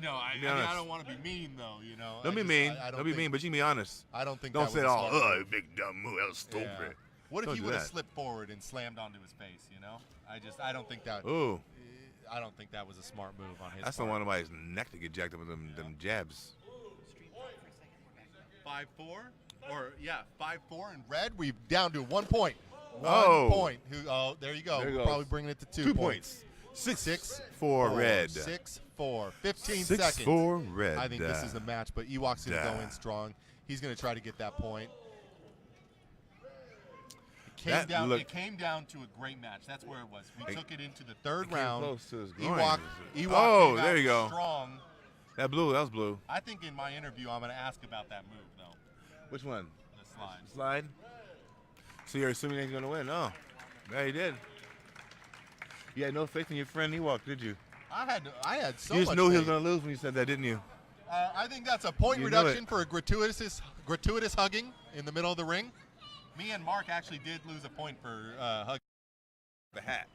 know. I mean, I don't want to be mean, though. You know. Don't be mean. Don't be mean, but you can be honest. I don't think. Don't that say it was a all. smart move. Big dumb move. That was stupid. Yeah. What if Don't he do would have that. slipped forward and slammed onto his face? You know. I don't think that. Ooh. I don't think that was a smart move on his That's part. the one of my neck to get jacked up with them jabs. 5-4, or 5-4 in red. We're down to 1 point. Oh. 1 point. There you go. There you go. Probably bringing it to 2 points. 6-4 red. 6-4. 15 6-4 seconds. red. I think this is the match, but Ewok's going to go in strong. He's going to try to get that point. It came down to a great match. That's where it was. We took it into the third round. Close to his Ewok came there you go. Strong. That was blue. I think in my interview I'm going to ask about that move, though. Which one? The slide. Slide? So you're assuming he's going to win? Oh, yeah, he did. You had no faith in your friend Ewok, did you? I had so much. You just knew faith. he was going to lose when you said that, didn't you? I think that's a point reduction for a gratuitous hugging in the middle of the ring. Me and Mark actually did lose a point for hugging. The hat.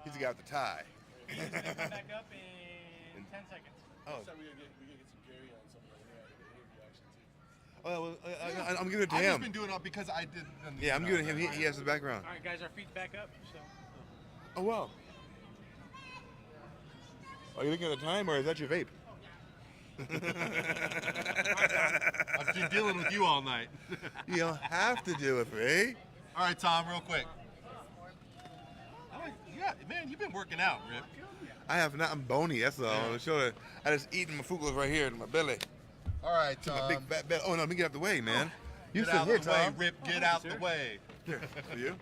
He's got the tie. He's going to come back up in 10 seconds. Oh. So we're gonna get some Gary on something like that. The interview action too. I'm giving it to I've him. just been doing it because I did. Yeah, I'm giving him. He has the background. All right, guys, our feet's back up. So. Oh, wow. Are you looking at the time, or is that your vape? I've been dealing with you all night. You don't have to do it for me. All right, Tom, real quick. Yeah, man, you've been working out, Rip. I have not. I'm bony. That's all. Yeah. Show that I just eating my fugulas right here in my belly. All right, Tom. Big fat belly. Oh no, let me get out the way, man. You sit here, Tom. Rip, get out the way. Here, for you.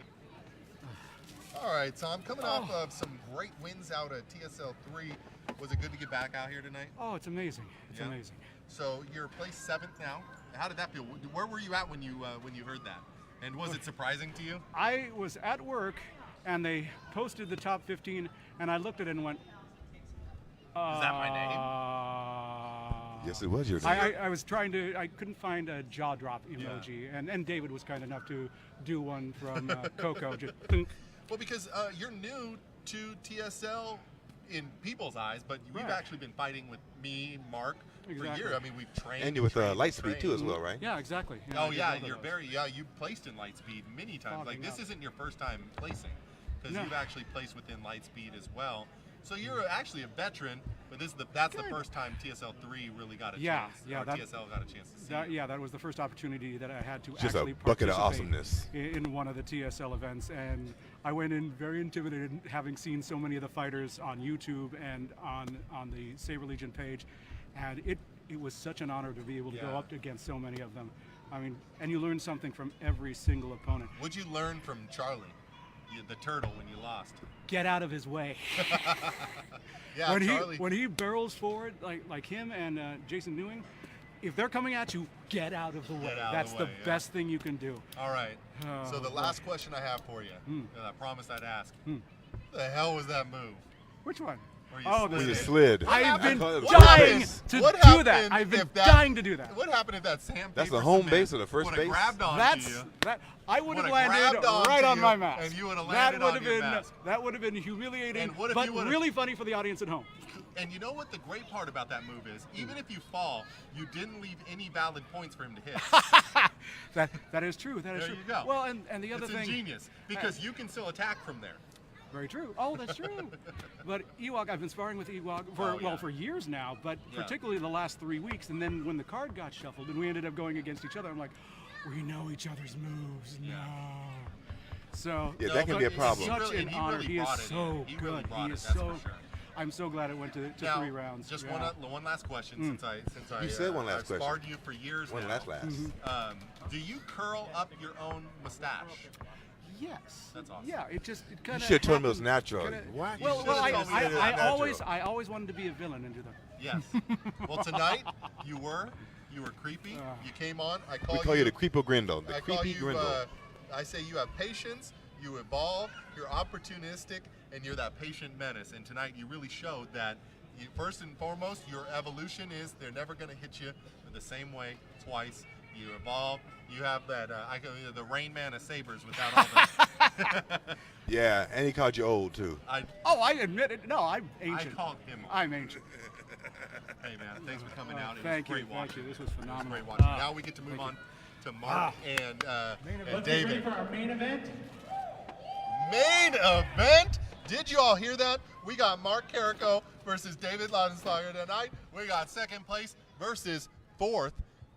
All right, Tom. Coming off of some great wins out at TSL 3, was it good to get back out here tonight? Oh, it's amazing. It's amazing. So you're placed 7th now. How did that feel? Where were you at when you heard that? And was it surprising to you? I was at work, and they posted the top 15, and I looked at it and went, is that my name? Yes, it was your name. I was trying to, I couldn't find a jaw drop emoji, and David was kind enough to do one from Coco. Just thunk. Well, because you're new to TSL in people's eyes, but we've actually been fighting with me, Mark, for years. I mean, we've trained. And you with Lightspeed too, as well, right? Yeah, exactly. Oh yeah, you're you placed in Lightspeed many times. Like this isn't your first time placing, because you've actually placed within Lightspeed as well. So you're actually a veteran, but that's the first time TSL 3 really got a chance. TSL got a chance to see. That was the first opportunity that I had to just actually a bucket of participate awesomeness in one of the TSL events, and I went in very intimidated, having seen so many of the fighters on YouTube and on the Saber Legion page, and it was such an honor to be able to go up against so many of them. I mean, and you learn something from every single opponent. What'd you learn from Charlie, the turtle, when you lost? Get out of his way. Yeah, when he barrels forward like him and Jason Newing, if they're coming at you, get out of the way. That's the best thing you can do. All right. So the last question I have for you, that I promised I'd ask. What the hell was that move? Which one? Where you slid. I've been dying to do that. I've been dying to do that. What happened if that sandpaper? That's the home base or the first base? Grabbed onto you. I would have landed right on my mask. And you would have landed on your mask. That would have been humiliating, but really funny for the audience at home. And you know what the great part about that move is? Even if you fall, you didn't leave any valid points for him to hit. That is true. That is true. There you go. Well, and the other thing. It's ingenious, because you can still attack from there. Very true. Oh, that's true. But Ewok, I've been sparring with Ewok for years now, but particularly the last 3 weeks. And then when the card got shuffled and we ended up going against each other, I'm like, we know each other's moves. No. So that can be a problem. Such an honor. He is so good. He is so. I'm so glad it went to 3 rounds. Just one last question, since I you said one last question. Sparred you for years now. Last. Do you curl up your own mustache? Yes. That's awesome. Yeah, it kind of. You should have told him it was natural. Well, I always wanted to be a villain and do that. Yes. Well, tonight you were creepy. You came on. We call you the Creepo Grindle. The Creepy Grindle. I say you have patience. You evolve. You're opportunistic, and you're that patient menace. And tonight you really showed that. First and foremost, your evolution is they're never going to hit you the same way twice. You evolve. You have that, the Rain Man of Sabers without all that. Yeah, and he called you old, too. I admit it. No, I'm ancient. I called him. I'm ancient. Hey man, thanks for coming out. It Thank was you, great thank watching. you. This was It was phenomenal. great watching. Now we get to move on to Mark and Let's get ready David. for our main event. Main event. Did you all hear that? We got Mark Carrico versus David Laudenslager tonight. We got second place versus fourth.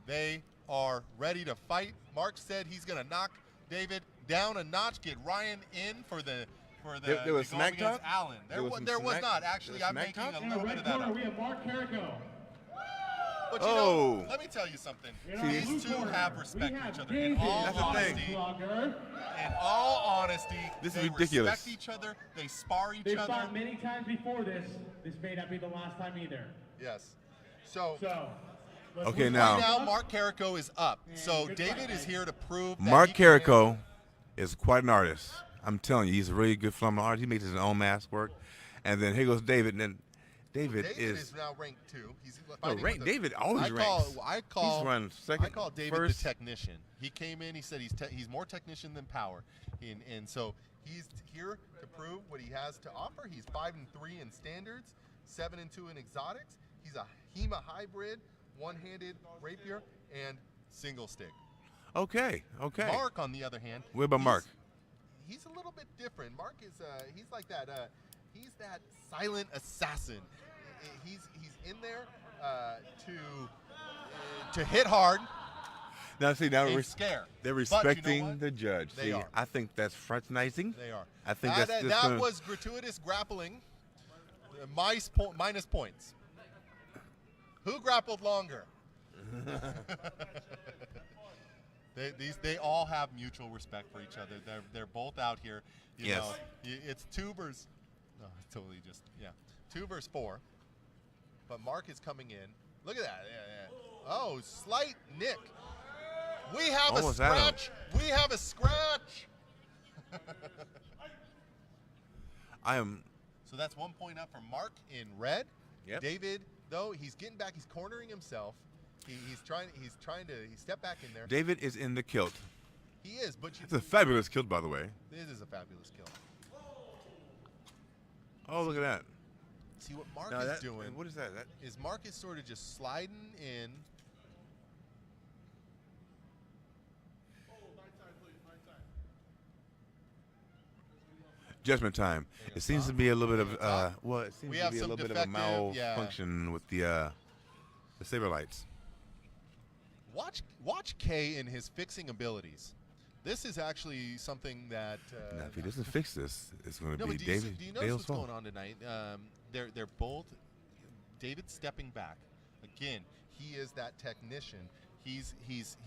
They are ready to fight. Mark said he's gonna knock David down a notch, get Ryan in for the There was to go smack against talk? Alan. There was There some was smack- not actually. there was I'm smack making talk? a In the little bit red of that corner, up. we have Mark Carrico. But you Oh. know, let me tell you something. In our These blue two corner, have we respect for have each other. In David all That's the thing. honesty, Laudenslager. in all honesty, This is they ridiculous. respect each other. They spar each They've other. fought many times before this. This may not be the last time either. Yes. So let's Okay, move now- on. now Mark Carrico is up. And So good David fight, is guys. here to prove that Mark he can Carrico handle- is quite an artist. I'm telling you, he's a really good phenomenal artist. He makes his own mask work. And then here goes David. And then David is now ranked 2. He's No, fighting rank, with a- David always ranks. I call He's run second, I call David first. the technician. He came in. He said he's more technician than power, and so he's here to prove what he has to offer. He's 5-3 in standards, 7-2 in exotics. He's a HEMA hybrid, one-handed rapier, and single stick. Okay. Mark, on the other hand, What about Mark? He's a little bit different. Mark is he's like that. He's that silent assassin. He's in there to hit hard Now, see, now and scare. they're But you know respecting what? the judge. They See, are. I think that's fraternizing. They are. I think that, that's just that gonna- was gratuitous grappling. Minus points. Who grappled longer? They all have mutual respect for each other. They're both out here. You Yes. know, it's 2 versus. No, it's totally just 2 versus 4. But Mark is coming in. Look at that. Yeah. Oh, slight nick. We have Almost a had him. scratch. We have a scratch. I am. So that's 1 point up for Mark in red. Yep. David, though, he's getting back. He's cornering himself. He's trying to. He stepped back in there. David is in the kilt. He is, but It's a fabulous kilt, by the way. this is a fabulous kill. Oh, look at that. See what Mark Now is that- doing What is that? is Mark is sort of just sliding in. Judgment time. It seems to be a little bit of it seems We to have be a some little bit of a defective- yeah. malfunction with the saber lights. Watch Kay and his fixing abilities. This is actually something that. Now, if he doesn't fix this, it's going to No, be but do David. you notice Dale's what's fault. going on tonight? They're both. David's stepping back. Again, he is that technician. He's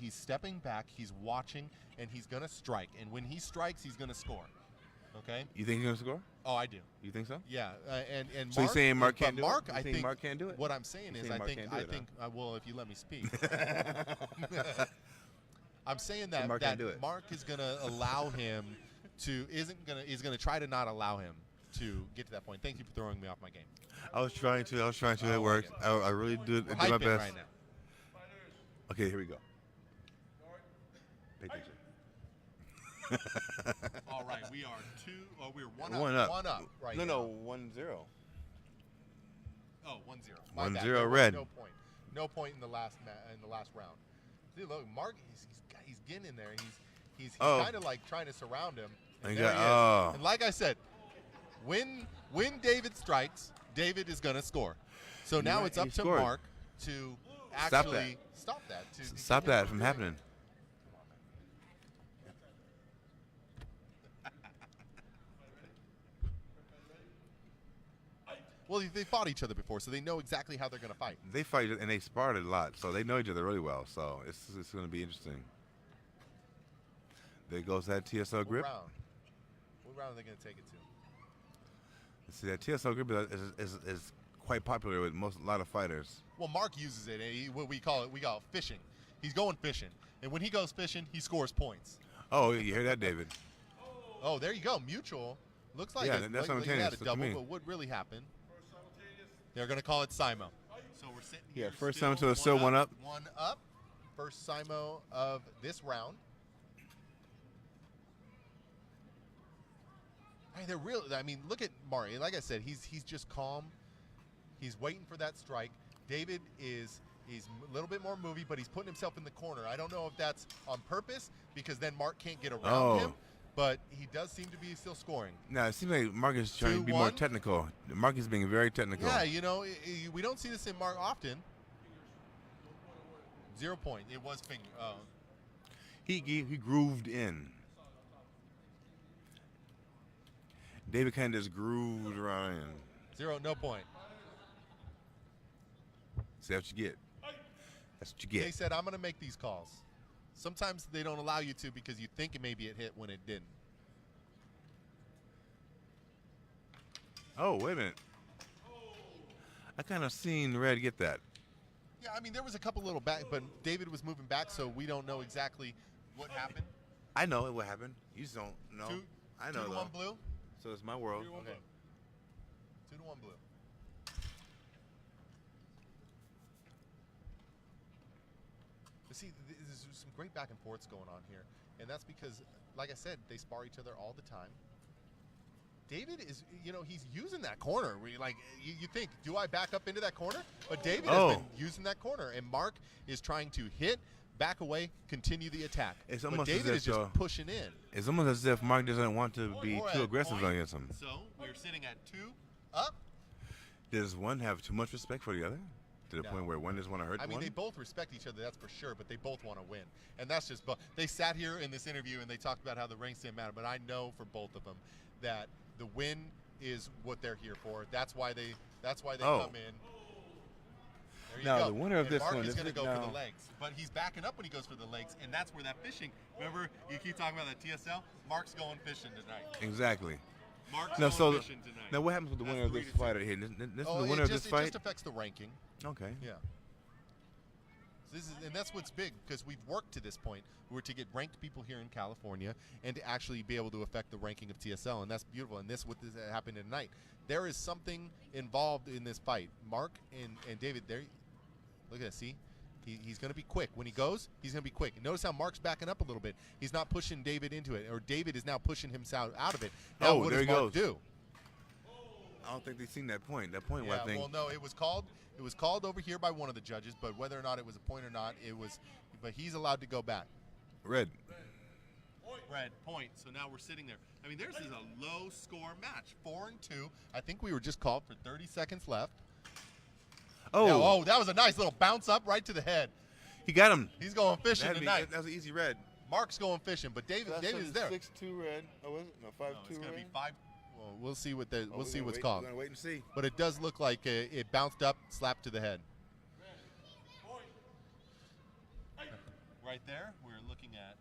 stepping back. He's watching, and he's gonna strike. And when he strikes, he's gonna score. Okay. You think he's going to score? Oh, I do. You think so? Yeah. And So you're saying Mark but can't do it? Mark, You're I saying think Mark can't do it? What I'm saying You're is, saying I Mark think can't do it, well, if you let me speak. I'm saying that Mark can't do it. Mark is gonna allow him to is gonna try to not allow him to get to that point. Thank you for throwing me off my game. I was trying to. Oh, It worked. okay. I really did We're my hyping best. right now. Okay, here we go. Pay attention. All right, we are we're one Up. right No, now. 1-0. Oh, 1-0. My 1-0 bad. There was red. No point. No point in the last round. See, look, Mark, he's getting in there. He's Oh. kind of like trying to surround him. And And there got- he is. oh. And like I said, when David strikes, David is gonna score. So now right, it's up he to scored. Mark to Stop actually stop that. Stop that from happening. Well, they fought each other before, so they know exactly how they're gonna fight. They fight and they sparred a lot, so they know each other really well. So it's going to be interesting. There goes that TSO grip. What round are they gonna take it to? See, that TSO grip is quite popular with a lot of fighters. Well, Mark uses it. What we call it fishing. He's going fishing, and when he goes fishing, he scores points. Oh, you hear that, David? Oh, there you go. Mutual. Looks like Yeah, it, that's like you had simultaneous. a What you double, mean? but what really happened? They're gonna call it Simo. So we're sitting here. Yeah, first Simo to a still one up. 1 up. First Simo of this round. Hey, they're real. I mean, look at Mari. Like I said, he's just calm. He's waiting for that strike. David he's a little bit more movie, but he's putting himself in the corner. I don't know if that's on purpose because then Mark can't get around him, but he does seem to be still scoring. No, it seems like Mark is trying to be more 2-1. technical. Mark is being very technical. Yeah, you know, we don't see this in Mark often. 0 point. It was finger. He grooved in. David kind of just grooved around in. 0, no point. See what you get. That's what you They get. said, I'm going to make these calls. Sometimes they don't allow you to because you think maybe it hit when it didn't. Oh, wait a minute. I kind of seen Red get that. Yeah, I mean, there was a couple little back, but David was moving back, so we don't know exactly what happened. I know what happened. You just don't know. I know 2 to though. 1 blue. So it's my world. Okay. 2 to 1 blue. But see, there's some great back and forths going on here, and that's because, like I said, they spar each other all the time. David is, you know, he's using that corner. Where you think, do I back up into that corner? But David has been using that corner, and Mark is trying to hit, back away, continue the attack. It's but almost David as is if, just pushing in. It's almost as if Mark doesn't want to be We're too at aggressive point, against him. So we're sitting at 2 up. Does one have too much respect for the other? To the No. point where one doesn't want to hurt I mean, one? they both respect each other, that's for sure, but they both want to win. And that's just, they sat here in this interview and they talked about how the ranks didn't matter, but I know for both of them that the win is what they're here for. That's why they come in. There you Now, go. the winner of And this Mark one is is going to go now- for the legs, but he's backing up when he goes for the legs, and that's where that fishing. Remember, you keep talking about that TSL. Mark's going fishing tonight. Exactly. Mark's Now, going fishing tonight. now what happens with the winner of this fight right here? This is the winner of this It fight? just affects the ranking. Okay. Yeah. And that's what's big because we've worked to this point. We're to get ranked people here in California and to actually be able to affect the ranking of TSL, and that's beautiful. And this happened tonight. There is something involved in this fight. Mark and David, there. Look at that. See, he's going to be quick when he goes. He's going to be quick. Notice how Mark's backing up a little bit. He's not pushing David into it, or David is now pushing himself out of it. Now, what there does he Mark goes. do? I don't think they've seen that point. That point, Yeah, I think. well, no, it was called. It was called over here by one of the judges, but whether or not it was a point or not, it was. But he's allowed to go back. Red. Red point. So now we're sitting there. I mean, theirs is a low score match, 4-2. I think we were just called for 30 seconds left. Oh, Now, that was a nice little bounce up right to the head. he got him. He's going fishing tonight. That was an easy red. Mark's going fishing, but David is there. 6-2 red. Oh, was it? No, 5-2 No, it's going to red. be 5. Well, we'll see what we'll see what's We're called. going to wait and see. But it does look like it bounced up, slapped to the head. Right there, we're looking at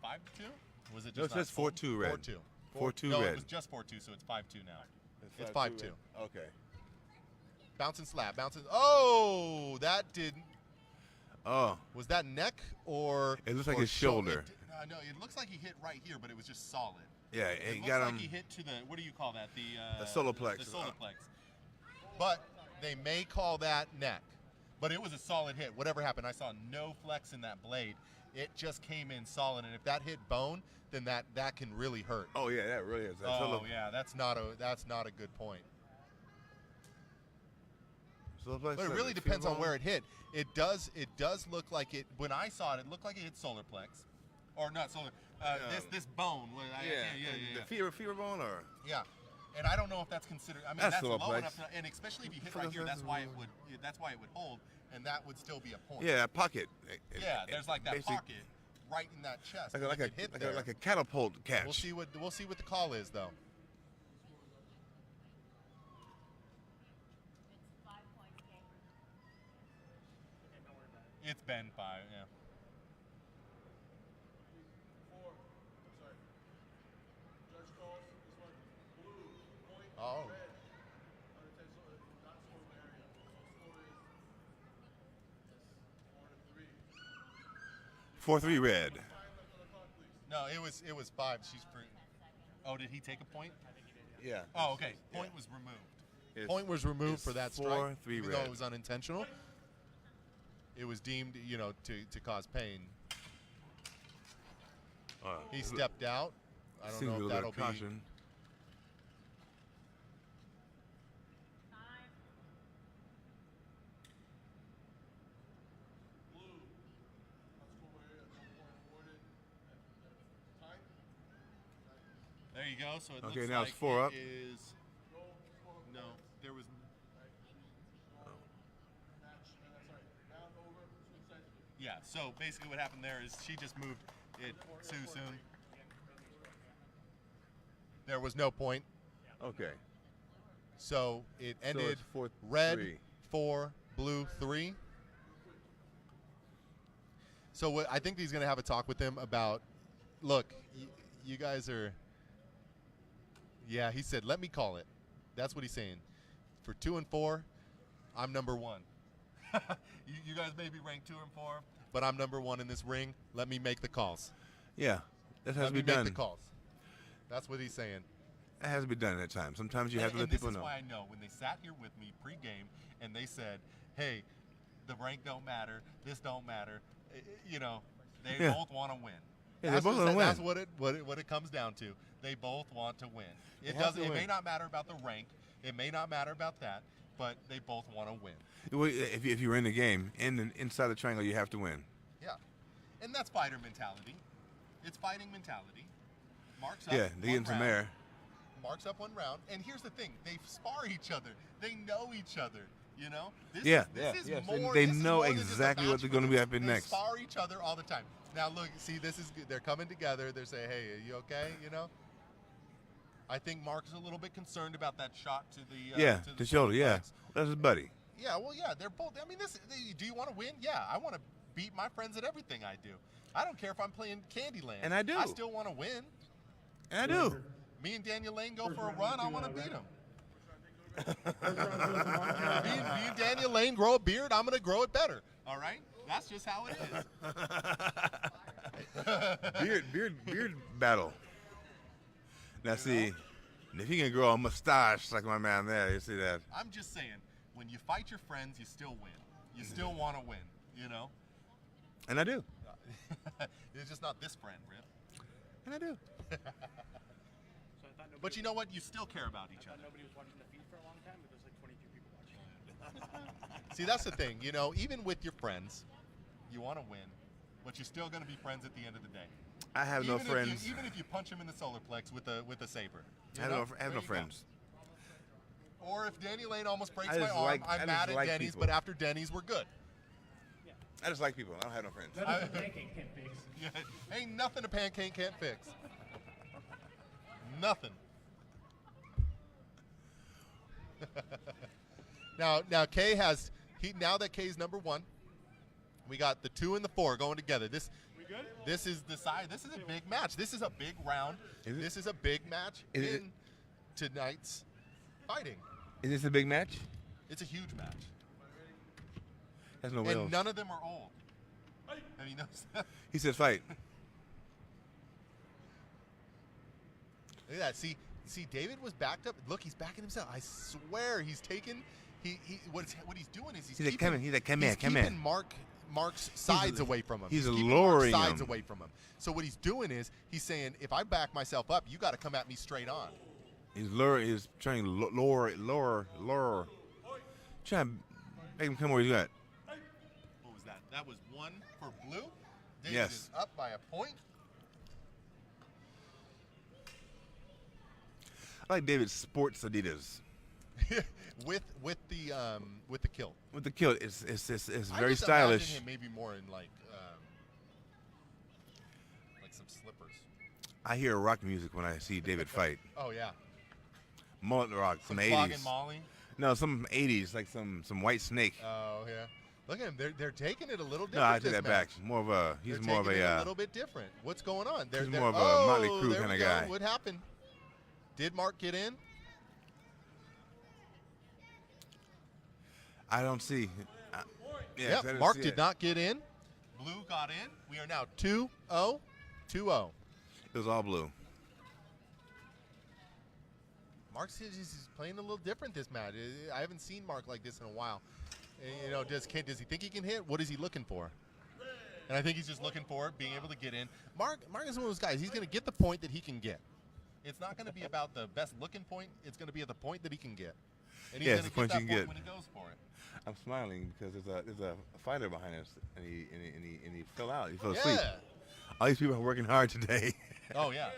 5-2. Was it No, just it says 4-2 red. 4-2. 4-2 no, red. it was just 4-2, so it's 5-2 now. It's 5-2 5-2. red. Okay. Bounce and slap, bounce and. Oh, that didn't. Oh, Was that neck or? It looks like or his shoulder. No, it looks like he hit right here, but it was just solid. yeah, It it looks got like him. he hit to the. What do you call that? The solar plex. The solar plex. But they may call that neck. But it was a solid hit. Whatever happened, I saw no flex in that blade. It just came in solid, and if that hit bone, then that can really hurt. Oh yeah, that really is. That's Yeah, that's not a good point. But But it really depends on where it hit. It does look like it. When I saw it, it looked like it hit solar plex, or not solar. This bone. The fever bone or. Yeah. And I don't know if that's considered. I mean, That's that's low solar plex. enough, and especially if you hit right here, that's why it would hold, and that would still be a point. Yeah, pocket. Yeah, there's like that Basically, pocket right in that chest. Like If it hit there, a catapult catch. We'll see what the call is though. It's been 5, yeah. Oh. 4-3 red. No, it was 5. She's free. Oh, did he take a point? Yeah. Oh, okay. Point was removed. It's- Point was removed it's for that 4-3 strike, even though red. it was unintentional. It was deemed, to cause pain. He stepped out. I don't Seems know a if little that'll bit of caution. you go. So it Okay, looks now like it's 4 up. No, there was. Yeah. So basically, what happened there is she just moved it too soon. There was no point. Okay. So it ended it's 4-3. red 4, blue 3. So what I think he's going to have a talk with him about. Look, you guys are. Yeah, he said, let me call it. That's what he's saying. For 2 and 4, I'm number 1. you guys may be ranked 2 and 4, but I'm number 1 in this ring. Let me make the calls. Yeah, that has Let to me be make done. the calls. That's what he's saying. That has to be done at times. Sometimes you have to let and people this is know. why I know when they sat here with me pregame and they said, "Hey, the rank don't matter. This don't matter." You know, they Yeah. both want to win. Yeah, That's they both what- want to win. That's what it comes down to. They both want to win. They It have doesn't. to It may win. not matter about the rank. It may not matter about that. But they both want to win. Well, if you're in the game, inside the triangle, you have to win. Yeah, and that's fighter mentality. It's fighting mentality. Marks up. Yeah, they get one some round. air. Marks up 1 round, and here's the thing: they spar each other. They know each other. You know. This Yeah, is yes. more. They this is know more than just a exactly what match they're for gonna them. be happening They next. spar each other all the time. Now look, see, this is good. They're coming together. They're saying, "Hey, are you okay?" You know. I think Mark is a little bit concerned about that shot to the to the shoulder. Yeah, flex. that's his buddy. Yeah, well, yeah, they're both. I mean, do you want to win? Yeah, I want to beat my friends at everything I do. I don't care if I'm playing Candyland. And I do. I still want to win. And I do. Me and Daniel Lane go for a run. I want to beat him. me and Daniel Lane grow a beard. I'm going to grow it better. All right? That's just how it is. beard battle. Now see, if you can grow a mustache like my man there, you see that. I'm just saying, when you fight your friends, you still win. You still want to win, you know? And I do. It's just not this friend, Rip. And I do. But you know what? You still care about each other. Nobody was watching the feed for a long time, but there's like 22 people watching. See, that's the thing. You know, even with your friends, you want to win, but you're still going to be friends at the end of the day. I have no Even if friends. even if you punch him in the solar plex with a saber. I have There no you go. friends. Or if Danny Lane almost breaks I my just arm, like- I I'm just mad at like Denny's, people. but after Denny's, we're good. I just like people. I don't have no friends. That is a pancake can't fix. Yeah, ain't nothing a pancake can't fix. Nothing. now Kay has now that Kay's number 1, we got the 2 and the 4 going together. This is the side. This is a big match. This is a big round. Is it? This is a big match Is it? in tonight's fighting. Is this a big match? It's a huge match. That's no And wheels. none of them are old. Have you noticed that? He said fight. Look at that. See, David was backed up. Look, he's backing himself. I swear he's taken. What he's doing is he's He's like, keeping, come in. He's like, come in, he's come keeping in. Mark's sides away from him. he's keeping luring Mark's sides him. away from him. So what he's doing is he's saying, if I back myself up, you got to come at me straight on. He's luring. He's trying to lure. Trying to make him come where he's at. What was that? That was 1 for blue. David Yes. is up by a point. I like David's sports Adidas. with the kilt. With the kilt, it's I very just stylish. imagine him maybe more in like some slippers. I hear rock music when I see David fight. Oh yeah. Mullet rock from the Clog 80s. and Molly. No, some 80s, like some White Snake. Oh yeah. Look at him. They're taking it a little different. No, I take this that match. back. More of a he's They're more of taking it a a little bit different. What's going on? he's more of a Motley Crue there kinda we go. guy. What happened? Did Mark get in? I don't see. Yep, I didn't Mark see did it. not get in. Blue got in. We are now 2-0. 2-0. It was all blue. Mark's he's playing a little different this match. I haven't seen Mark like this in a while. And, you know, does he think he can hit? What is he looking for? And I think he's just looking for it, being able to get in. Mark is one of those guys. He's going to get the point that he can get. It's not going to be about the best looking point. It's going to be at the point that he can get. And he's Yeah, going it's to the get point that you point can when get. he goes for it. I'm smiling because there's a fighter behind us, and he fell out. He fell asleep. Yeah. All these people are working hard today. Oh yeah.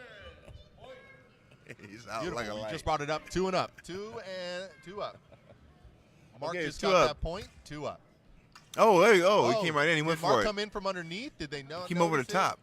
He's out Beautiful. like a You light. just brought it up. 2 and up. 2 up. Mark Okay, just two got up. that point. 2 up. Oh, there you go. He came right in. He did went Mark for it. come in from underneath? Did they know? He came over the notice it? top.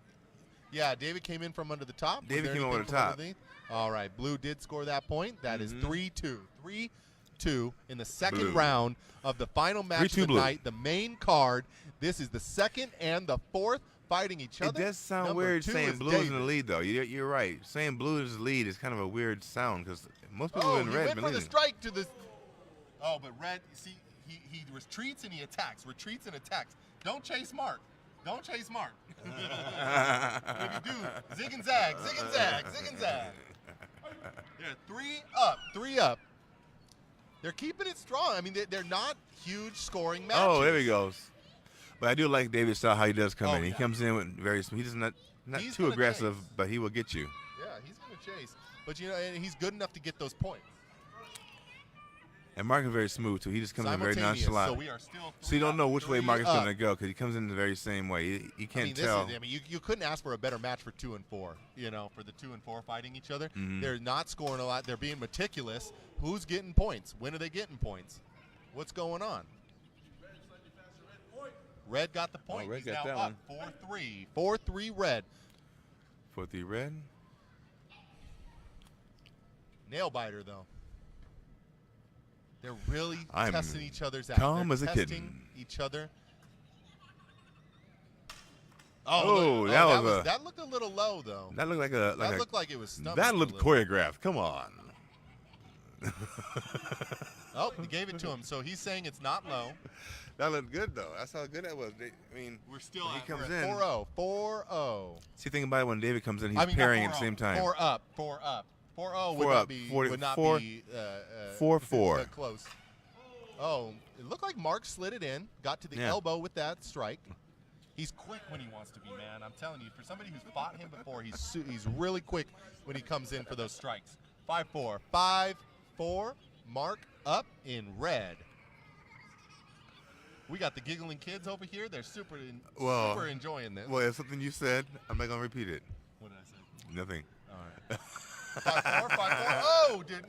Yeah, David came in from under the top. Was David there came over anything the from top. underneath? All right, Blue did score that point. That is 3-2. 3-2 in the second Blue. round of the final match 3-2 of the Blue. night, the main card. This is the second and the fourth fighting each It other. does sound Number weird 2 saying is blue is in David. the lead, though. You're right. Saying blue is the lead is kind of a weird sound because most people Oh, in he red went for the believe it. strike to the. Oh, but red. See, he retreats and he attacks. Retreats and attacks. Don't chase Mark. Don't chase Mark. If you do, zig and zag, zig and zag, zig and zag. They're 3 up. They're keeping it strong. I mean, they're not huge scoring matches. Oh, there he goes. But I do like David style how he does come Oh, in. He yeah. comes in with very smooth. He's not He's too gonna aggressive, chase. but he will get you. Yeah, he's going to chase. But, you know, and he's good enough to get those points. And Mark is very smooth too. He just comes in very Simultaneous, nonchalant. So we are still So you don't know which way Mark is up. going to go because he comes in the very same way. You can't tell. You couldn't ask for a better match for 2 and 4. You know, for the 2 and 4 fighting each other. Mhm. They're not scoring a lot. They're being meticulous. Who's getting points? When are they getting points? What's going on? Red got the point. Red He's got now that up 4-3. 4-3 Red. 4-3 red. Nail biter though. They're really I'm testing each other's out. calm They're as a testing kitten. each other. Oh, look, that was that looked a little low though. That looked like That a looked like it was stomach. that a looked little. choreographed. Come on. Oh, he gave it to him. So he's saying it's not low. That looked good though. That's how good that was. I mean, We're still when he at, comes we're at in. 4-0. 4-0. See, think about it. When David comes in, he's I mean, parrying not at the same time. 4 up. 4 up. 4-0 would Four not up. be 40 would not four- be 4-4. close. Oh, it looked like Mark slid it in, got to the Yeah. elbow with that strike. He's quick when he wants to be, man. I'm telling you, for somebody who's fought him before, he's really quick when he comes in for those strikes. 5-4. 5-4. Mark up in red. We got the giggling kids over here. They're super enjoying this. Well, it's something you said. I'm not gonna repeat it. What did I say? Nothing. All right. 5-4. 5-4. Oh, did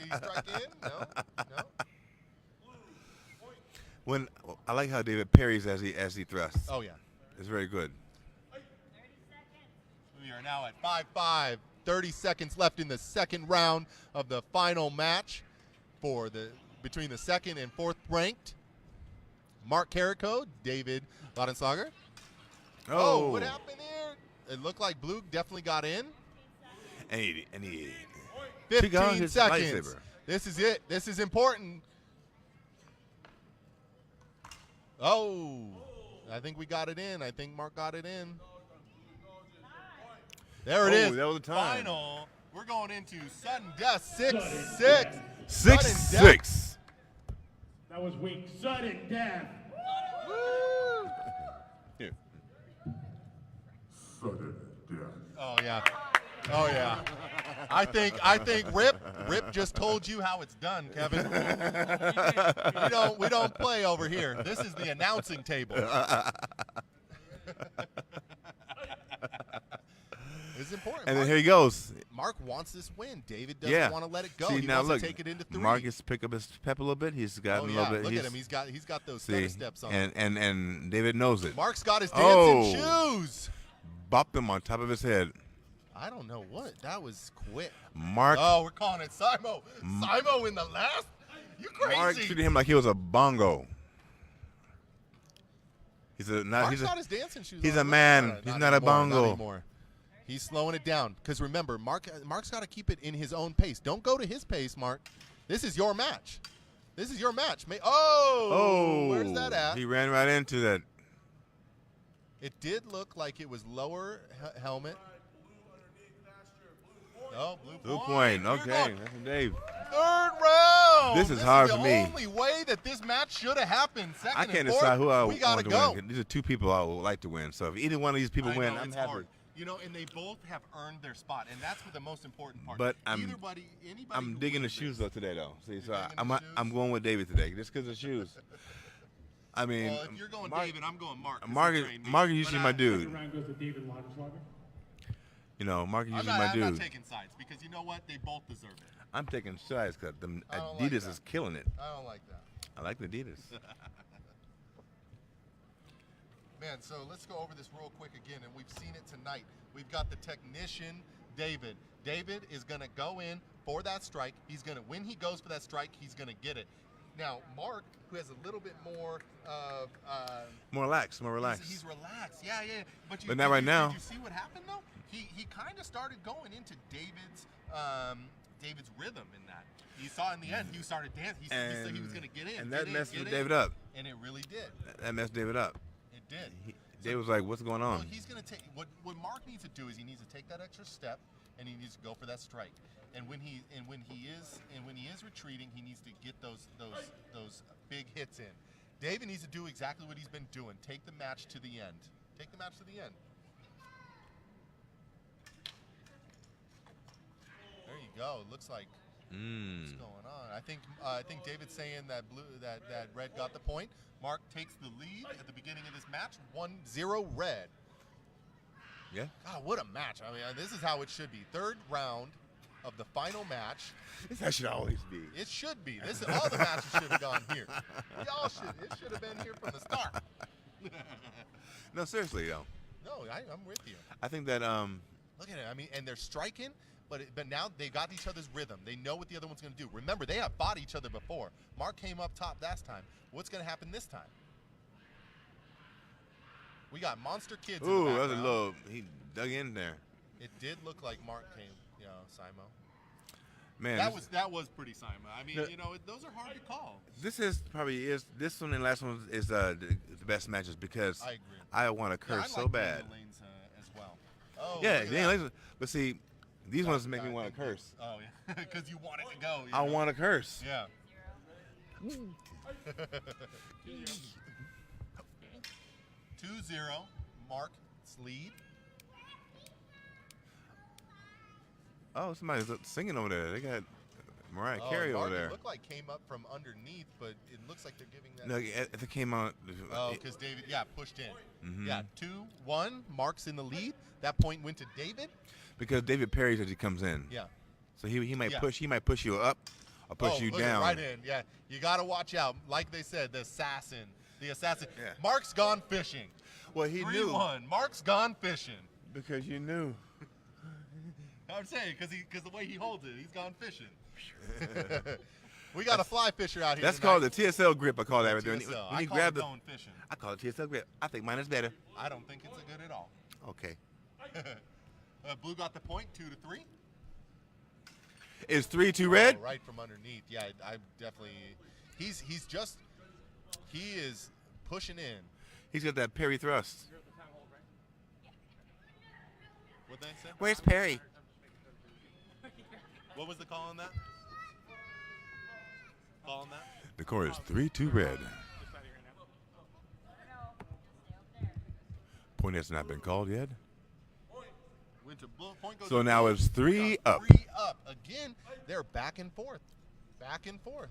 he strike in? No. When I like how David parries as he thrusts. Oh yeah. It's very good. We are now at 5-5. 30 seconds left in the second round of the final match for between the second and fourth ranked Mark Carrico, David Laudenslager. Oh, what happened there? It looked like Blue definitely got in. And he 15 took out his seconds. lightsaber. This is it. This is important. Oh, I think we got it in. I think Mark got it in. There it is. That was the time. Final. We're going into sudden death. 6-6. 6-6. That was weak. Sudden death. Here. Oh yeah. Oh yeah. I think Rip just told you how it's done, Kevin. we don't play over here. This is the announcing table. It's important. And then here he goes. Mark wants this win. David doesn't want to let it go. See, He now wants look, to take it into 3. Marcus pick up his pep a little bit. He's gotten Oh a yeah, little bit. look he's, at him. He's got those see, stutter steps on. and David knows it. Mark's got his dancing shoes. Bopped him on top of his head. I don't know what. That was quick. Mark. Oh, we're calling it Simo. Simo in the last? You crazy. Mark treated him like he was a bongo. Mark's got his dancing shoes he's on. a man. Not He's not a anymore, bongo. Not anymore. He's slowing it down. Because remember, Mark's got to keep it in his own pace. Don't go to his pace, Mark. This is your match. This is your match. Oh, where's that at? He ran right into that. It did look like it was lower helmet. Oh, blue point. Okay, that's from Dave. Third round. This is hard for the me. only way that this match should have happened. Second I can't and fourth, decide who I we gotta want to go. win. These are two people I would like to win. So if either one of these people I win, know, I'm it's happy. hard. You know, and they both have earned their spot, and that's what the most important part. But anybody I'm who digging the wins shoes this- though today though. See, so digging I'm the I'm going with David today just because of the shoes. I mean, Well, if you're going Mark, David, I'm going Mark. 'cause Mark he is trained me. Mark is But usually I- my Second dude. round goes to David Laudenslager. You know, Mark is I'm usually not, my I'm not dude. taking sides because you know what? They both deserve it. I'm taking sides because the I don't like Adidas that. is killing it. I don't like that. I like the Adidas. Man, so let's go over this real quick again, and we've seen it tonight. We've got the technician, David. David is going to go in for that strike. He's going to, when he goes for that strike, he's going to get it. Now, Mark, who has a little bit more of... More relaxed. He's relaxed, yeah. But not right now. Did you see what happened, though? He kind of started going into David's rhythm in that. You saw in the end, he started dancing. He said he was going to get in. And that messed David up. And it really did. That messed David up. It did. David was like, "What's going on?" Well, he's going to take what Mark needs to do is he needs to take that extra step, and he needs to go for that strike. And when he is retreating, he needs to get those big hits in. David needs to do exactly what he's been doing. Take the match to the end. Take the match to the end. There you go. It looks like what's going on. I think David's saying that that red got the point. Mark takes the lead at the beginning of this match, 1-0 red. Yeah. God, what a match. I mean, this is how it should be. Third round of the final match. That should always be. It should be. All the matches should have gone here. It should have been here from the start. No, seriously though. No, I'm with you. I think that Look at it. I mean, and they're striking, but now they got each other's rhythm. They know what the other one's going to do. Remember, they have fought each other before. Mark came up top last time. What's going to happen this time? We got monster kids in the that was a background. little. He dug in there. It did look like Mark came, Simo. Man, That was pretty Simo. I mean, those are hard to call. this this one and last one is the best matches because I agree. I want to curse I so like bad. Daniel Lane's, as well. Oh, Yeah, look at Daniel that. Lane's- but see, these ones make me want to curse. Oh yeah, because you want it to go. I want to curse. Yeah. 2-0, Mark's lead. Oh, somebody's singing over there. They got Mariah Carey Mark, over there. It looked like came up from underneath, but it looks like they're giving that. No, if it came out. Oh, because David, pushed in. Mhm. Yeah, 2-1. Mark's in the lead. That point went to David. Because David Perry says he comes in. Yeah. So he might Yeah. push you up or push you look at it, down. right in. Yeah, you got to watch out. Like they said, the assassin. Yeah. Mark's gone fishing. Well, he knew 3-1. Mark's gone fishing. because you knew. I'm saying because the way he holds it, he's gone fishing. We got a fly fisher out here. That's tonight. called the TSL grip. I call that right there. TSL. When I you call grab it the, going fishing. I call it TSL grip. I think mine is better. I don't think it's a good at all. Okay. Blue got the point, 2-3. Is 3-2 red? Oh, right from underneath. Yeah, I definitely. He is pushing in. He's got that Perry thrust. What they say? Where's Perry? What was the call on that? Call on that? The score is 3-2 red. Point has not been called yet. Went to blue. Point goes So to now blue. it's 3 up. 3 up. Again, they're back and forth. Back and forth.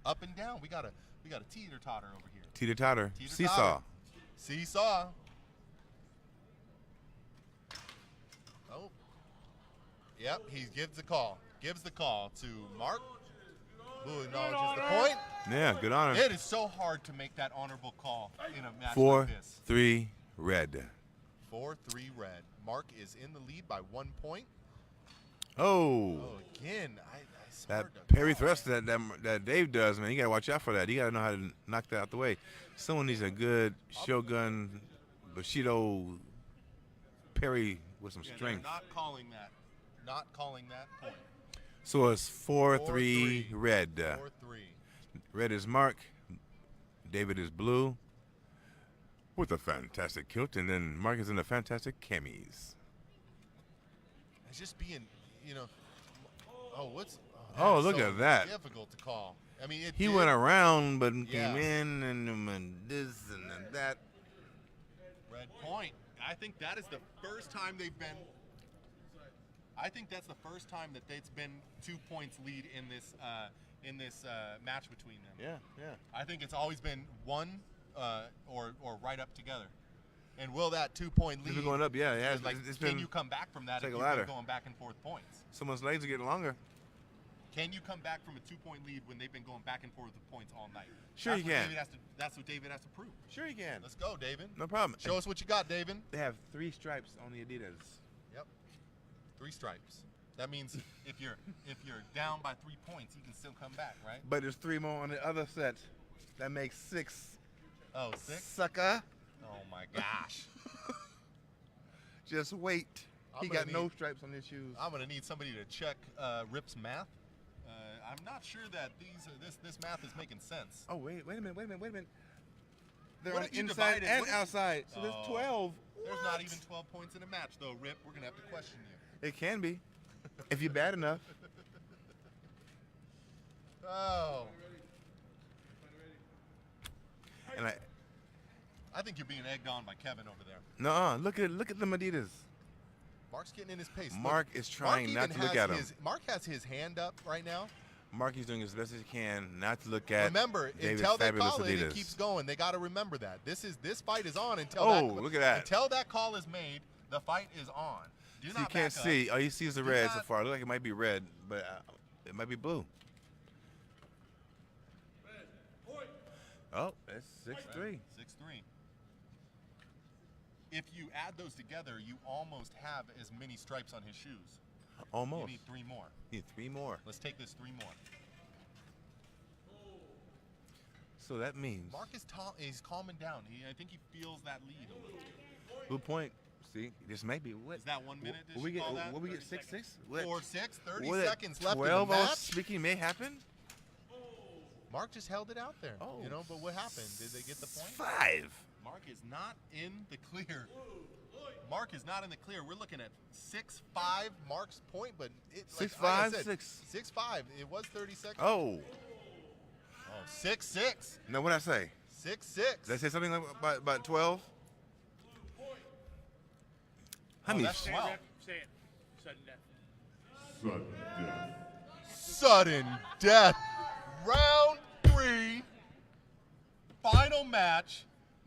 Up and down. We got a teeter-totter over here. Teeter-totter. Teeter-totter. Seesaw. Seesaw. Oh. Yep, he gives the call. Gives the call to Mark. Blue acknowledges the point. Yeah, good honor. It is so hard to make that honorable call in a match like this. 4-3 red. 4-3 red. Mark is in the lead by 1 point. Oh. Oh, again, it's That hard to Perry call. thrust that Dave does, man, you gotta watch out for that. You gotta know how to knock that out the way. Someone needs a good Shogun Bushido Perry with some Yeah, they're strength. not calling that. Not calling that point. So it's 4-3 red. 4-3. Red is Mark. David is blue. With a fantastic kilt, and then Mark is in the fantastic camis. It's just being, Oh, that's look so at that. Difficult to call. I mean, He went around, but came Yeah. in and this and that. Red point. I think that is the first time they've been. I think that's the first time that it's been 2 points lead in this match between them. Yeah. I think it's always been one or right up together. And will that 2-point lead? It's been going up, yeah. It has. Like, it's can been, you come back from that if like a you've ladder. been going back and forth points? Someone's legs are getting longer. Can you come back from a 2-point lead when they've been going back and forth with points all night? Sure That's you what can. That's what David has to prove. Sure you can. Let's go, David. No problem. Show us what you got, David. They have 3 stripes on the Adidas. Yep. 3 stripes. That means if you're down by 3 points, you can still come back, right? But there's 3 more on the other set. That makes 6. Oh, 6? Sucker. Oh my gosh. Just wait. He gonna got no stripes on his shoes. I'm gonna need somebody to check Rip's math. I'm not sure that this math is making sense. Oh wait a minute. They're What on if you inside divided- and what if- outside. So there's 12. There's not What? even 12 points in a match, though, Rip. We're gonna have to question you. It can be, if you're bad enough. Oh. And I think you're being egged on by Kevin over there. no, look at the Adidas. Mark's getting in his pace. Look, Mark is trying Mark not even to look has at him. Mark has his hand up right now. Mark is doing as best as he can not to look at. Remember, David's until they fabulous call it, Adidas. it keeps going. They got to remember that. This fight is on until Oh, that, look at that. Until that call is made, the fight is on. Do So not you can't back up. see. All you see is the Do red so not- far. It looks like it might be red, but it might be blue. Oh, it's 6-3. 6-3. If you add those together, you almost have as many stripes on his shoes. Almost. You need 3 more. You need 3 more. Let's take this 3 more. So that means Mark is he's calming down. I think he feels that lead a little. blue point. See, this may be what? Is that 1 minute? Did Will we she get? call that? Will we get 6-6? What? 4-6. 30 What, seconds left in the 12 match. speaking may happen. Mark just held it out there. Oh. You know, but what happened? Did they get the point? 5. Mark is not in the clear. Mark is not in the clear. We're looking at 6-5 Mark's point, but it's like 6-5, I said, 6. 6-5. It was 30 seconds. Oh. 6-6. Now what I say? 6-6. Did I say something like about 12? How many? That's 12. Say it. Sudden death. Sudden death. Round 3. Final match.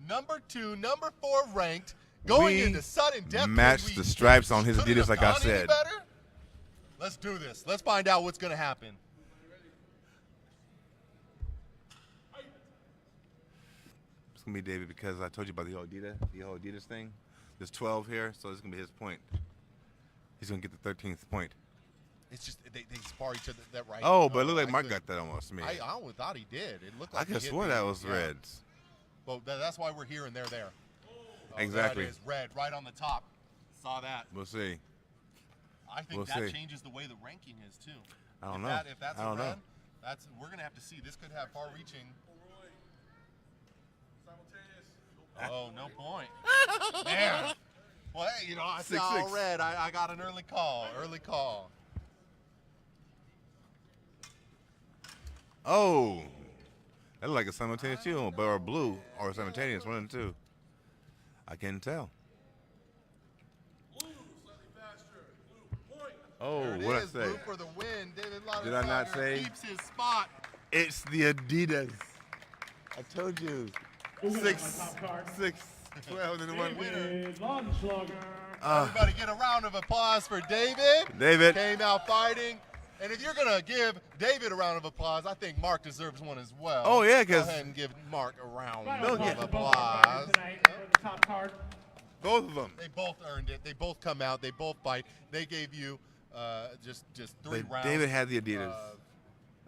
Number 2, number 4 ranked. Going We into sudden death. matched the stripes on his couldn't Adidas have like I done any said. better? Let's do this. Let's find out what's going to happen. It's gonna be David because I told you about the whole Adidas thing. There's 12 here, so this is gonna be his point. He's gonna get the 13th point. It's just they spar each other that right. Oh, but it looked like I Mark couldn't- got that almost to me. I almost thought he did. It looked I like could have he hit sworn me. that was Yeah. Reds. Well, that's why we're here and they're there. Oh, Exactly. There it is, red, right on the top. Saw that. We'll see. I think We'll that see. changes the way the ranking is too. I don't if know. That, if that's I a don't know. red, we're gonna have to see. This could have far-reaching. Oh, no point. Man. Well, hey, I 6-6. saw red. I got an early call. Early call. Oh, that looked like a simultaneous too, but or blue or simultaneous, 1 and 2. I can't tell. Oh, There it what I is. say? Blue for the win. David Did I not Laudersager say? keeps his spot. It's the Adidas. I told you. Who wins 6, my top card? 6, 12 and 1 winner. David Landschlager. Everybody get a round of applause for David. David. Came out fighting. And if you're going to give David a round of applause, I think Mark deserves one as well. Oh, yeah, Go 'cause- ahead and give Mark a round Final of applause for both applause. fighters tonight for the top card. Both of them. They both earned it. They both come out. They both fight. They gave you just 3 But rounds. David had the Adidas. uh,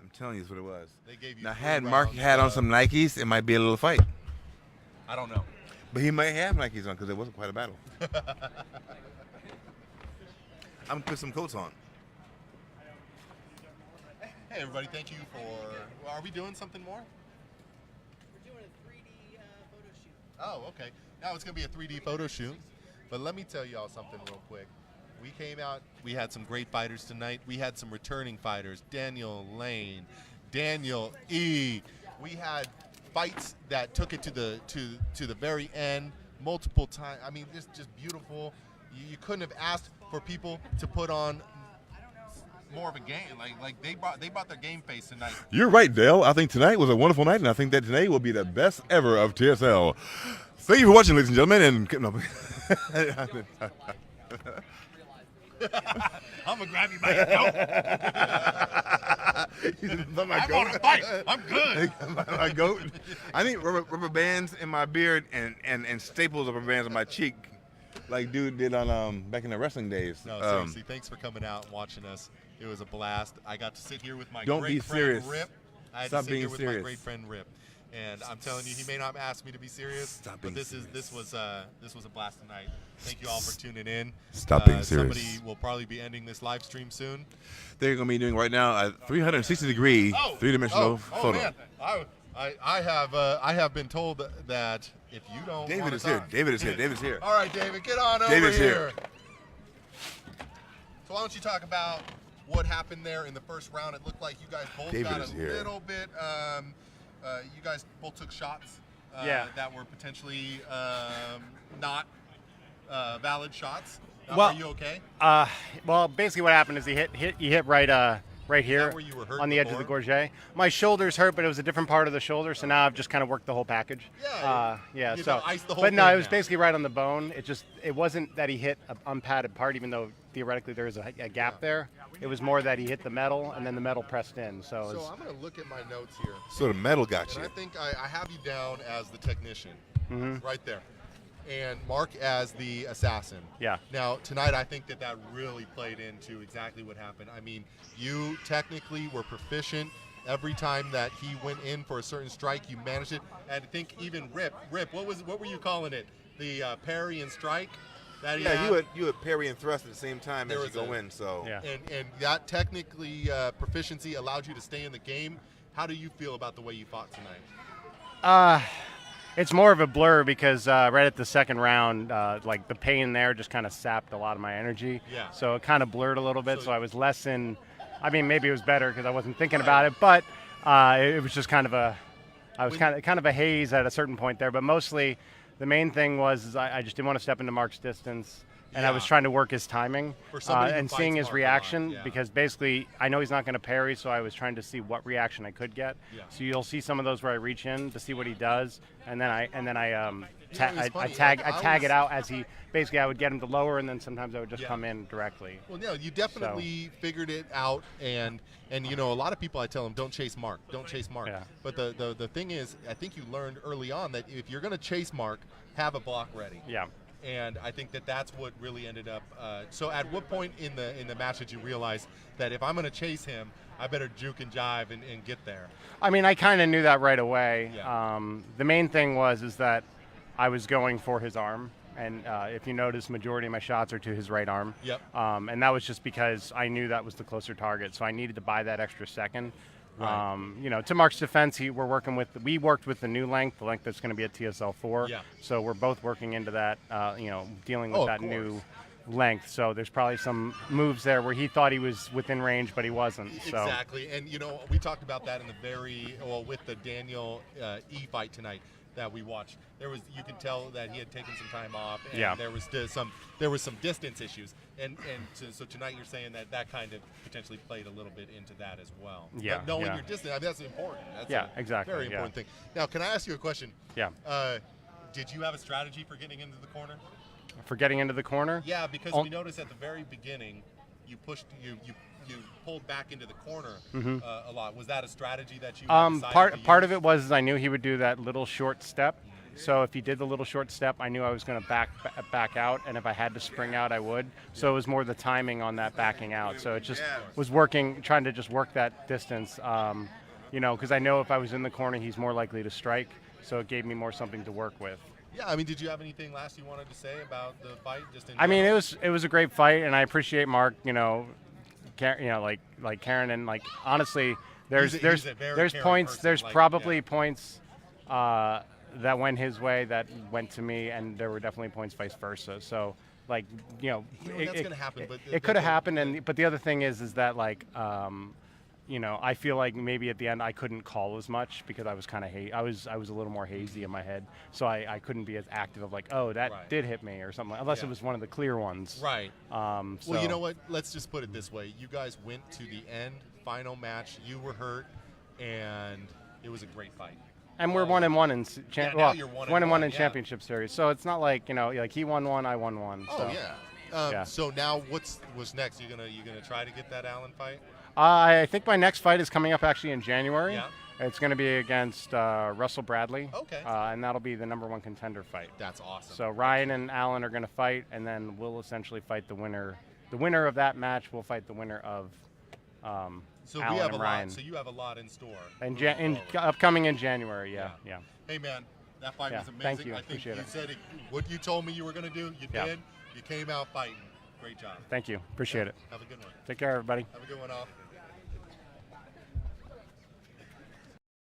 I'm telling you, that's what it was. They gave you Now, 3 had Mark rounds, had on some Nikes, it might be a little fight. I don't know. But he might have Nikes on because it wasn't quite a battle. I'm going to put some coats on. Hey, everybody, thank you for. Are we doing something more? We're doing a 3D photo shoot. Oh, okay. Now it's going to be a 3D photo shoot. But let me tell y'all something real quick. We came out, we had some great fighters tonight. We had some returning fighters, Daniel Lane, Daniel E. We had fights that took it to the very end multiple times. I mean, just beautiful. You couldn't have asked for people to put on more of a game. Like they brought their game face tonight. You're right, Dale. I think tonight was a wonderful night, and I think that today will be the best ever of TSL. Thank you for watching, ladies and gentlemen. And no. I'm gonna grab you by your coat. My I'm on a fight. I'm good. my goat. I need rubber bands in my beard and staples of rubber bands on my cheek, like dude did on back in the wrestling days. No, seriously, thanks for coming out and watching us. It was a blast. I got to sit here with my Don't great be friend serious. Rip. I had Stop to sit being here with serious. my great friend Rip. And I'm telling you, he may not ask me to be serious, Stop but being this was a blast tonight. Thank you all for tuning in. Stop being serious. Somebody will probably be ending this live stream soon. They're gonna be doing right now a 360-degree, three-dimensional photo. Man, I have been told that if you don't. David wanna is here. talk- David is here. David's here. All right, David, get on over David's here. here. So why don't you talk about what happened there in the first round? It looked like you guys both David got is a here. little bit. You guys both took shots that were potentially not valid shots. Well, Are you okay? Well, basically what happened is he hit right here where you were hurt on the edge of the before? gorget. My shoulder's hurt, but it was a different part of the shoulder, so now I've just kind of worked the whole package. Yeah, you So, know, ice the whole but no, thing it was now. basically right on the bone. It wasn't that he hit an unpadded part, even though theoretically there is a gap there. It was more that he hit the metal and then the metal pressed in. So, it So was, I'm going to look at my notes here. So the metal got And you. I think I have you down as the technician, Mm-hmm. right there, and Mark as the assassin. Yeah. Now tonight, I think that really played into exactly what happened. I mean, you technically were proficient. Every time that he went in for a certain strike, you managed it. And I think even Rip, what were you calling it? The parry and strike. That he Yeah, had? you would parry and thrust at the same time There as you was go a- in. So Yeah. And that technically proficiency allowed you to stay in the game. How do you feel about the way you fought tonight? it's more of a blur because right at the second round, like the pain there just kind of sapped a lot of my energy. Yeah. So it kind of blurred a little bit. So- So I was less in. I mean, maybe it was better because I wasn't thinking about it, but it was just kind of a. I was kind of a haze at a certain point there, but mostly, the main thing was is I just didn't want to step into Mark's distance, and I was Yeah. trying to work his timing For somebody who and fights seeing his Mark a lot, reaction yeah. because basically I know he's not going to parry, so I was trying to see what reaction I could get. Yeah. So you'll see some of those where I reach in to see what he does, and then I it's funny, tag like, I tag was- it out as he basically I would get him to lower, and then sometimes I would just Yeah. come in directly. Well, no, you definitely figured it out, and you know, a lot of people I tell them don't chase Mark, don't chase Mark. Yeah. But the thing is, I think you learned early on that if you're going to chase Mark, have a block ready. Yeah. And I think that that's what really ended up. So at what point in the match did you realize that if I'm going to chase him, I better juke and jive and get there? I mean, I kind of knew that right away. Yeah. The main thing was that I was going for his arm, and if you notice, majority of my shots are to his right arm. Yep. And that was just because I knew that was the closer target, so I needed to buy that extra second. Right. You know, to Mark's defense, we worked with the new length, the length that's going to be at TSL4. Yeah. So we're both working into that, you know, dealing with Oh, of that course. new length. So there's probably some moves there where he thought he was within range, but he wasn't. So. Exactly, and you know, we talked about that in the with the Daniel E fight tonight that we watched. You could tell that he had taken some time off, and Yeah. there was some distance issues, and so tonight you're saying that kind of potentially played a little bit into that as well. Yeah, But knowing yeah. your distance, I mean, that's important. That's Yeah, a exactly, very yeah. important thing. Now, can I ask you a question? Yeah. Did you have a strategy for getting into the corner? For getting into the corner? Yeah, because Oh. we noticed at the very beginning, you pushed you pulled back into the corner a lot. Was that a strategy that you decided Part to of use? it was I knew he would do that little short step. So if he did the little short step, I knew I was going to back out, and if I had to spring out, I would. So it was more the timing on that backing out. So it just was trying to just work that distance. You know, because I know if I was in the corner, he's more likely to strike. So it gave me more something to work with. Yeah, I mean, did you have anything last you wanted to say about the fight? Just in I mean, general? it was a great fight, and I appreciate Mark. You know, like Karen, and like honestly, there's He's a very there's caring points. person, There's like, probably yeah. points that went his way that went to me, and there were definitely points vice versa. So like You know, that's gonna happen, but it could have happened. But the other thing is that like. You know, I feel like maybe at the end I couldn't call as much because I was kind of I was a little more hazy in my head, so I couldn't be as active of like, oh, that Right. did hit me or something, unless Yeah. it was one of the clear ones. Right. So, Well, you know what? Let's just put it this way. You guys went to the end, final match. You were hurt, and it was a great fight. And we're 1-1 in now you're 1-1, in yeah. championship series. So it's not like like he won one, I won one. Oh so. yeah. Yeah. So now what's next? You gonna try to get that Allen fight? I think my next fight is coming up actually in January. Yeah. It's going to be against Russell Bradley. Okay. And that'll be the #1 contender fight. That's awesome. So Ryan and Allen are going to fight, and then we'll essentially fight the winner. The winner of that match will fight the winner of So Allen we have and a Ryan. lot. So you have a lot in store. And moving forward. upcoming in January, yeah. Hey man, that fight Yeah, was amazing. thank you. I think Appreciate you it. said what you told me you were gonna do. You Yeah. did. You came out fighting. Great job. Thank you. Appreciate it. Have a good one. Take care, everybody. Have a good one, all.